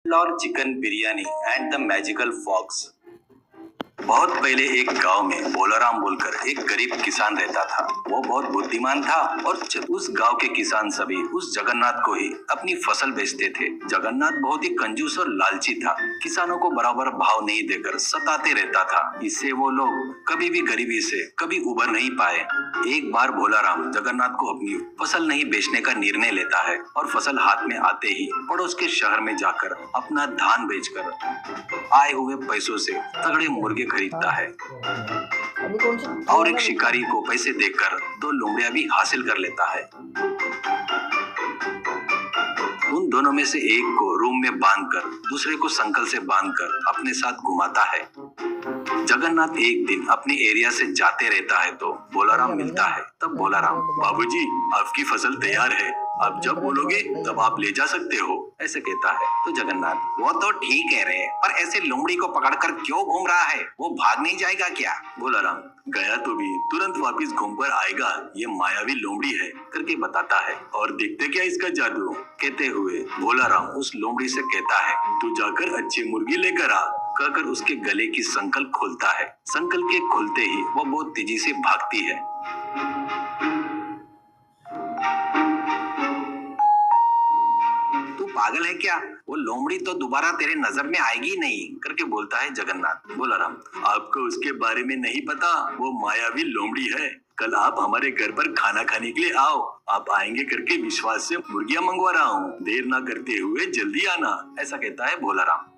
और chicken biryani and the magical fox. बहुत पहले एक गांव में भोलाराम बोलकर एक गरीब किसान रहता था। वो बहुत बुद्धिमान था और उस गांव के किसान सभी उस जगन्नाथ को ही अपनी फसल बेचते थे। जगन्नाथ बहुत ही कंजूस और लालची था। किसानों को बराबर भाव नहीं देकर सताते रहता था। इससे वो लोग कभी भी गरीबी से कभी उबर नहीं पाए। एक बार भोलाराम जगन्नाथ को अपनी फसल नहीं बेचने का निर्णय लेता है और फसल हाथ में आते ही पड़ोस के शहर में जाकर अपना धान बेचकर आए हुए पैसों से तगड़े मुर्गे खरीदता है और एक शिकारी को पैसे देकर 2 लोमड़ियां भी हासिल कर लेता है। उन दोनों में से एक को रूम में बांधकर दूसरे को संकल से बांधकर अपने साथ घुमाता है। जगन्नाथ एक दिन अपने एरिया से जाते रहता है तो भोलाराम मिलता है। तब भोलाराम, बाबूजी आपकी फसल तैयार है, आप जब बोलोगे तब आप ले जा सकते हो, ऐसे कहता है। तो जगन्नाथ, वो तो ठीक कह रहे हैं, पर ऐसे लोमड़ी को पकड़कर क्यों घूम रहा है? वो भाग नहीं जाएगा क्या? भोलाराम, गया तो भी तुरंत वापिस घूमकर आएगा, ये मायावी लोमड़ी है, करके बताता है। और देखते क्या इसका जादू। कहते हुए भोलाराम उस लोमड़ी से कहता है, तू जाकर अच्छी मुर्गी लेकर आ, कहकर उसके गले की संकल खोलता है। संकल के खुलते ही वो बहुत तेजी से भागती है। तू पागल है क्या? वो लोमड़ी तो दोबारा तेरे नजर में आएगी नहीं, करके बोलता है जगन्नाथ। भोलाराम, आपको उसके बारे में नहीं पता, वो मायावी लोमड़ी है। कल आप हमारे घर पर खाना खाने के लिए आओ, आप आएंगे करके विश्वास से मुर्गियां मंगवा रहा हूँ, देर ना करते हुए जल्दी आना, ऐसा कहता है भोलाराम।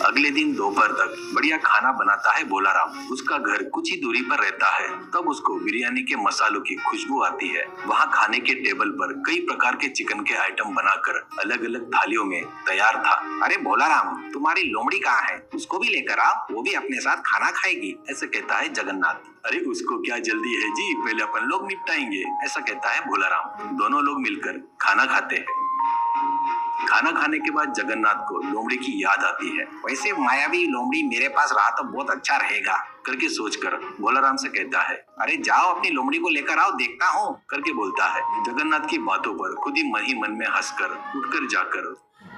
अगले दिन दोपहर तक बढ़िया खाना बनाता है भोलाराम। उसका घर कुछ ही दूरी पर रहता है। तब उसको बिरयानी के मसालों की खुशबू आती है। वहाँ खाने के टेबल पर कई प्रकार के चिकन के आइटम बनाकर अलग अलग थालियों में तैयार था। अरे भोलाराम, तुम्हारी लोमड़ी कहाँ है? उसको भी लेकर आओ, वो भी अपने साथ खाना खाएगी, ऐसे कहता है जगन्नाथ। अरे उसको क्या जल्दी है जी, पहले अपन लोग निपटाएंगे, ऐसा कहता है भोलाराम। दोनों लोग मिलकर खाना खाते हैं। खाना खाने के बाद जगन्नाथ को लोमड़ी की याद आती है। वैसे मायावी लोमड़ी मेरे पास रहा तो बहुत अच्छा रहेगा, करके सोचकर भोलाराम से कहता है, अरे जाओ अपनी लोमड़ी को लेकर आओ, देखता हूँ, करके बोलता है। जगन्नाथ की बातों पर खुद ही मन में हंसकर उठकर जाकर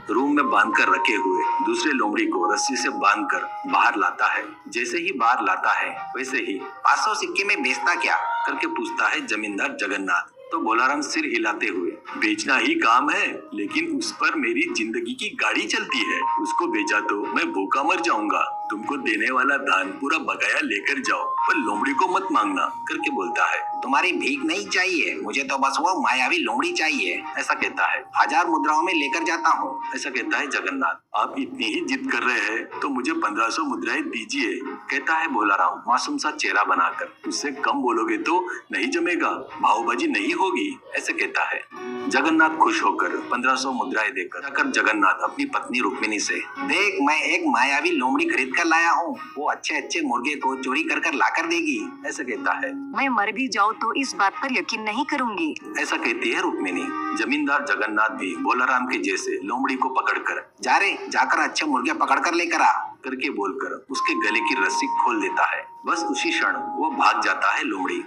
रूम में बांधकर रखे हुए दूसरे लोमड़ी को रस्सी से बांधकर बाहर लाता है। जैसे ही बाहर लाता है वैसे ही 500 सिक्के में बेचता क्या, करके पूछता है जमींदार जगन्नाथ। तो भोलाराम सिर हिलाते हुए, बेचना ही काम है, लेकिन उस पर मेरी जिंदगी की गाड़ी चलती है, उसको बेचा तो मैं भूखा मर जाऊंगा। तुमको देने वाला धान पूरा बकाया लेकर जाओ, पर लोमड़ी को मत मांगना, करके बोलता है। तुम्हारी भीख नहीं चाहिए, मुझे तो बस वो मायावी लोमड़ी चाहिए, ऐसा कहता है। 1000 मुद्राओं में लेकर जाता हूँ, ऐसा कहता है जगन्नाथ। आप इतनी ही जिद कर रहे हैं तो मुझे 1500 मुद्राएं दीजिए, कहता है भोलाराम मासूम सा चेहरा बनाकर। उससे कम बोलोगे तो नहीं जमेगा, भावबाजी नहीं होगी, ऐसे कहता है। जगन्नाथ खुश होकर 1500 मुद्राएं देकर जगन्नाथ अपनी पत्नी रुक्मिणी से, देख मैं एक मायावी लोमड़ी खरीद कर लाया हूँ, वो अच्छे अच्छे मुर्गे को चोरी कर लाकर देगी, ऐसा कहता है। मैं मर भी जाऊँ तो इस बात पर यकीन नहीं करूँगी, ऐसा कहती है रुक्मिणी। जमींदार जगन्नाथ भी भोलाराम के जैसे लोमड़ी को पकड़कर, जा रे जाकर अच्छे मुर्गे पकड़ कर लेकर आ, करके बोलकर उसके गले की रस्सी खोल देता है। बस उसी क्षण वो भाग जाता है लोमड़ी।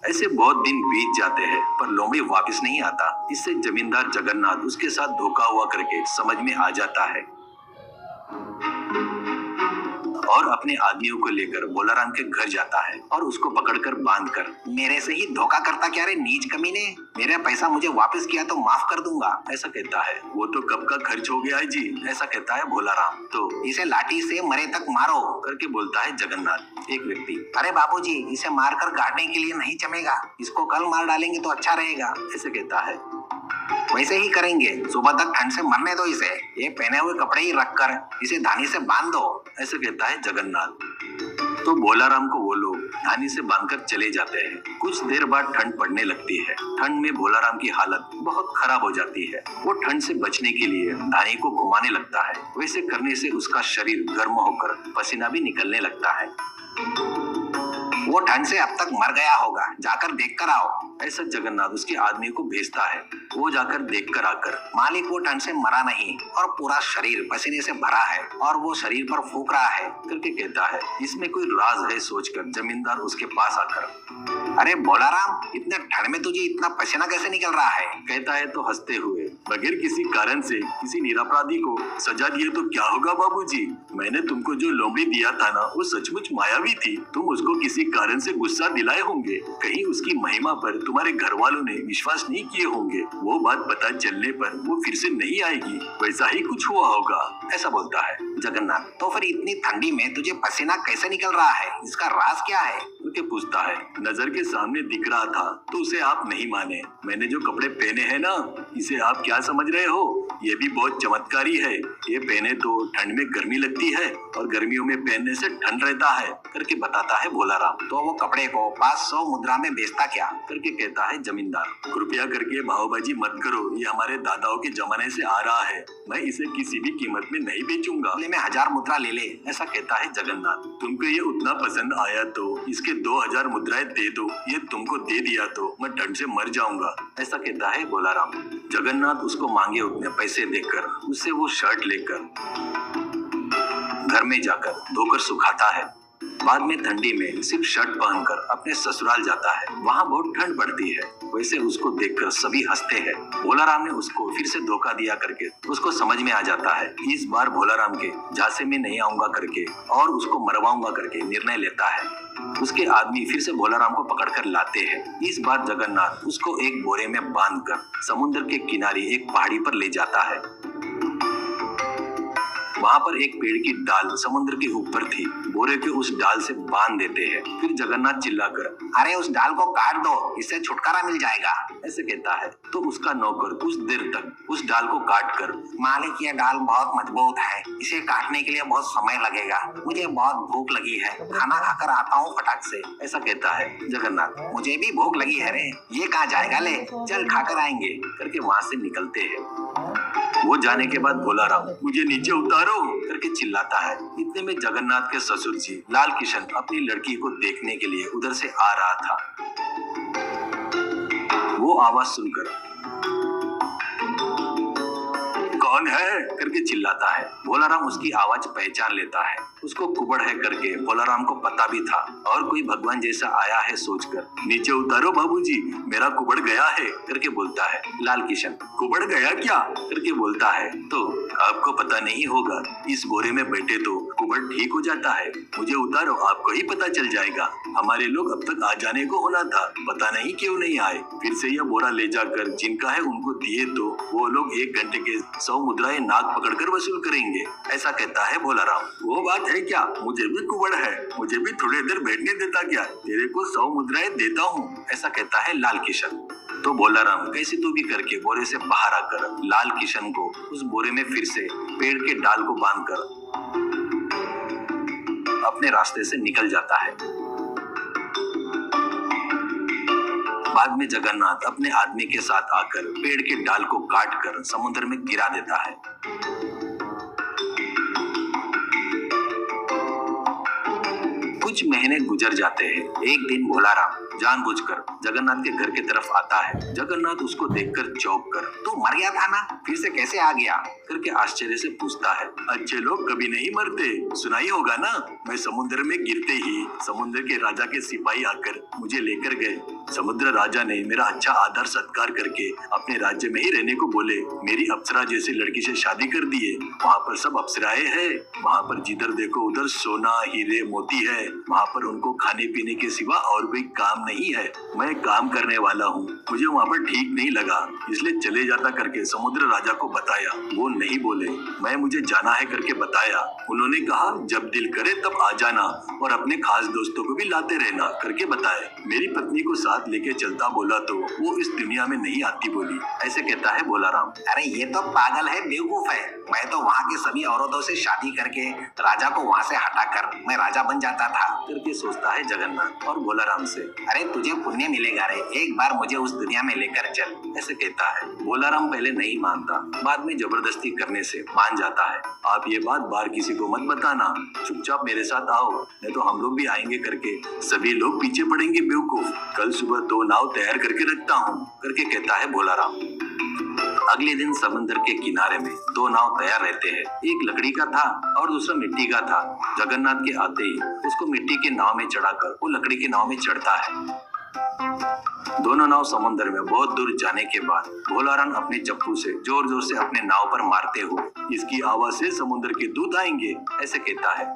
ऐसे बहुत दिन बीत जाते हैं पर लोमड़ी वापस नहीं आता। इससे जमींदार जगन्नाथ उसके साथ धोखा हुआ करके समझ में आ जाता है और अपने आदमियों को लेकर भोलाराम के घर जाता है और उसको पकड़कर बांधकर, मेरे से ही धोखा करता क्या रे नीच कमीने, मेरा पैसा मुझे वापस किया तो माफ कर दूंगा, ऐसा कहता है। वो तो कब का खर्च हो गया है जी, ऐसा कहता है भोलाराम। तो इसे लाठी से मरे तक मारो, करके बोलता है जगन्नाथ। एक व्यक्ति, अरे बाबूजी इसे मारकर काटने के लिए नहीं जमेगा, इसको कल मार डालेंगे तो अच्छा रहेगा, ऐसे कहता है। वैसे ही करेंगे, सुबह तक ठंड से मरने दो इसे, ये पहने हुए कपड़े ही रखकर इसे धानी से बांध दो, ऐसे कहता है जगन्नाथ। तो भोलाराम को वो लोग धानी से बांधकर चले जाते हैं। कुछ देर बाद ठंड पड़ने लगती है। ठंड में भोलाराम की हालत बहुत खराब हो जाती है। वो ठंड से बचने के लिए धानी को घुमाने लगता है। वैसे करने से उसका शरीर गर्म होकर पसीना भी निकलने लगता है। वो ठंड से अब तक मर गया होगा, जाकर देख कर आओ, ऐसा जगन्नाथ उसके आदमी को भेजता है। वो जाकर देख कर आकर, मालिक वो ठंड से मरा नहीं और पूरा शरीर पसीने से भरा है और वो शरीर पर फूंक रहा है करके कहता है। इसमें कोई राज है सोचकर जमींदार उसके पास आकर, अरे भोलाराम, इतने ठंड में तुझे इतना पसीना कैसे निकल रहा है? कहता है तो हंसते हुए, बगैर किसी कारण से किसी निरपराधी को सजा दिए तो क्या होगा बाबूजी? मैंने तुमको जो लोमड़ी दिया था ना, वो सचमुच मायावी थी। तुम उसको किसी कारण से गुस्सा दिलाए होंगे, कहीं उसकी महिमा पर तुम्हारे घर वालों ने विश्वास नहीं किए होंगे। वो बात पता चलने पर वो फिर से नहीं आएगी, वैसा ही कुछ हुआ होगा, ऐसा बोलता है जगन्नाथ। तो फिर इतनी ठंडी में तुझे पसीना कैसे निकल रहा है? इसका राज क्या है? उनके पूछता है। नजर के सामने दिख रहा था तो उसे आप नहीं माने। मैंने जो कपड़े पहने हैं ना, इसे आप क्या समझ रहे हो? ये भी बहुत चमत्कारी है। ये पहने तो ठंड में गर्मी लगती है और गर्मियों में पहनने से ठंड रहता है करके बताता है भोलाराम। तो वो कपड़े को 500 मुद्रा में बेचता क्या? करके कहता है जमींदार। कृपया करके भावबाजी मत करो, ये हमारे दादाओं के जमाने से आ रहा है। मैं इसे किसी भी कीमत में नहीं बेचूंगा। में 1000 मुद्रा ले ले, ऐसा कहता है जगन्नाथ। तुमको ये उतना पसंद आया तो इसके 2000 मुद्राएं दे दो। ये तुमको दे दिया तो मैं ठंड से मर जाऊंगा, ऐसा कहता है भोलाराम। जगन्नाथ उसको मांगे उतने पैसे देकर उससे वो शर्ट लेकर घर में जाकर धोकर सुखाता है। बाद में ठंडी में सिर्फ शर्ट पहनकर अपने ससुराल जाता है। वहाँ बहुत ठंड पड़ती है। वैसे उसको देखकर सभी हंसते हैं। भोलाराम ने उसको फिर से धोखा दिया करके उसको समझ में आ जाता है। इस बार भोलाराम के झांसे में नहीं आऊंगा करके और उसको मरवाऊंगा करके निर्णय लेता है। उसके आदमी फिर से भोलाराम को पकड़कर लाते हैं। इस बार जगन्नाथ उसको एक बोरे में बांधकर समुद्र के किनारे एक पहाड़ी पर ले जाता है। वहाँ पर एक पेड़ की डाल समुद्र के ऊपर थी। बोरे के उस डाल से बांध देते हैं। फिर जगन्नाथ चिल्लाकर, अरे उस डाल को काट दो, इससे छुटकारा मिल जाएगा, ऐसे कहता है। तो उसका नौकर कुछ देर तक उस डाल को काट कर, मालिक ये डाल बहुत मजबूत है, इसे काटने के लिए बहुत समय लगेगा, मुझे बहुत भूख लगी है, खाना खाकर आता हूँ फटाक से, ऐसा कहता है जगन्नाथ। मुझे भी भूख लगी है रे, ये कहाँ जाएगा, ले चल खाकर आएंगे करके वहाँ से निकलते हैं। वो जाने के बाद भोलाराम, मुझे नीचे उतारो करके चिल्लाता है। इतने में जगन्नाथ के ससुर जी लाल किशन अपनी लड़की को देखने के लिए उधर से आ रहा था। वो आवाज सुनकर कौन है करके चिल्लाता है। भोलाराम उसकी आवाज पहचान लेता है। उसको कुबड़ है करके भोलाराम को पता भी था और कोई भगवान जैसा आया है सोचकर, नीचे उतारो बाबूजी, मेरा कुबड़ गया है करके बोलता है। लाल किशन, कुबड़ गया क्या करके बोलता है। तो आपको पता नहीं होगा, इस बोरे में बैठे तो कुबड़ ठीक हो जाता है। मुझे उतारो, आपको ही पता चल जाएगा। हमारे लोग अब तक आ जाने को होना था, पता नहीं क्यों नहीं आए। फिर से यह बोरा ले जाकर जिनका है उनको दिए तो वो लोग 1 घंटे के 100 मुद्राएं नाक पकड़कर वसूल करेंगे, ऐसा कहता है भोलाराम। वो बात है क्या, मुझे भी कुबड़ है, मुझे भी थोड़ी देर बैठने देता क्या, तेरे को 100 मुद्राएं देता हूँ, ऐसा कहता है लाल किशन। तो भोलाराम कैसे तो भी करके बोरे से बाहर आकर लाल किशन को उस बोरे में फिर से पेड़ के डाल को बांधकर अपने रास्ते से निकल जाता है। बाद में जगन्नाथ अपने आदमी के साथ आकर पेड़ के डाल को काटकर समुद्र में गिरा देता है। कुछ महीने गुजर जाते हैं। एक दिन भोलाराम जानबूझकर जगन्नाथ के घर की तरफ आता है। जगन्नाथ उसको देखकर चौंक कर, तू मर गया था ना, फिर से कैसे आ गया करके आश्चर्य से पूछता है। अच्छे लोग कभी नहीं मरते, सुना ही होगा ना। मैं समुद्र में गिरते ही समुद्र के राजा के सिपाही आकर मुझे लेकर गए। समुद्र राजा ने मेरा अच्छा आदर सत्कार करके अपने राज्य में ही रहने को बोले। मेरी अप्सरा जैसी लड़की से शादी कर दिए। वहाँ पर सब अप्सराएं हैं। वहाँ पर जिधर देखो उधर सोना हीरे मोती है। वहाँ पर उनको खाने पीने के सिवा और कोई काम नहीं है। मैं काम करने वाला हूँ, मुझे वहाँ पर ठीक नहीं लगा, इसलिए चले जाता करके समुद्र राजा को बताया। वो नहीं बोले। मैं मुझे जाना है करके बताया। उन्होंने कहा जब दिल करे तब आ जाना और अपने खास दोस्तों को भी लाते रहना करके बताए। मेरी पत्नी को साथ लेके चलता बोला तो वो इस दुनिया में नहीं आती बोली, ऐसे कहता है भोलाराम। अरे ये तो पागल है, बेवकूफ है। मैं तो वहाँ की सभी औरतों से शादी करके राजा को वहाँ से हटाकर मैं राजा बन जाता था। करके सोचता है जगन्नाथ और भोलाराम से, अरे तुझे पुण्य मिलेगा रे, एक बार मुझे उस दुनिया में लेकर चल, ऐसे कहता है। भोलाराम पहले नहीं मानता, बाद में जबरदस्ती करने से मान जाता है। आप ये बात बाहर किसी को मत बताना, चुपचाप मेरे साथ आओ, नहीं तो हम लोग भी आएंगे करके सभी लोग पीछे पड़ेंगे बेवकूफ। कल सुबह 2 नाव तैयार करके रखता हूँ, करके कहता है भोलाराम। अगले दिन समुद्र के किनारे में 2 नाव तैयार रहते हैं। एक लकड़ी का था और दूसरा मिट्टी का था। जगन्नाथ के आते ही उसको मिट्टी के नाव में चढ़ाकर वो लकड़ी के नाव में चढ़ता है। दोनों नाव समुद्र में बहुत दूर जाने के बाद भोलाराम अपने चप्पू से जोर जोर से अपने नाव पर मारते हुए, इसकी आवाज से समुद्र के दूत आएंगे, ऐसे कहता है।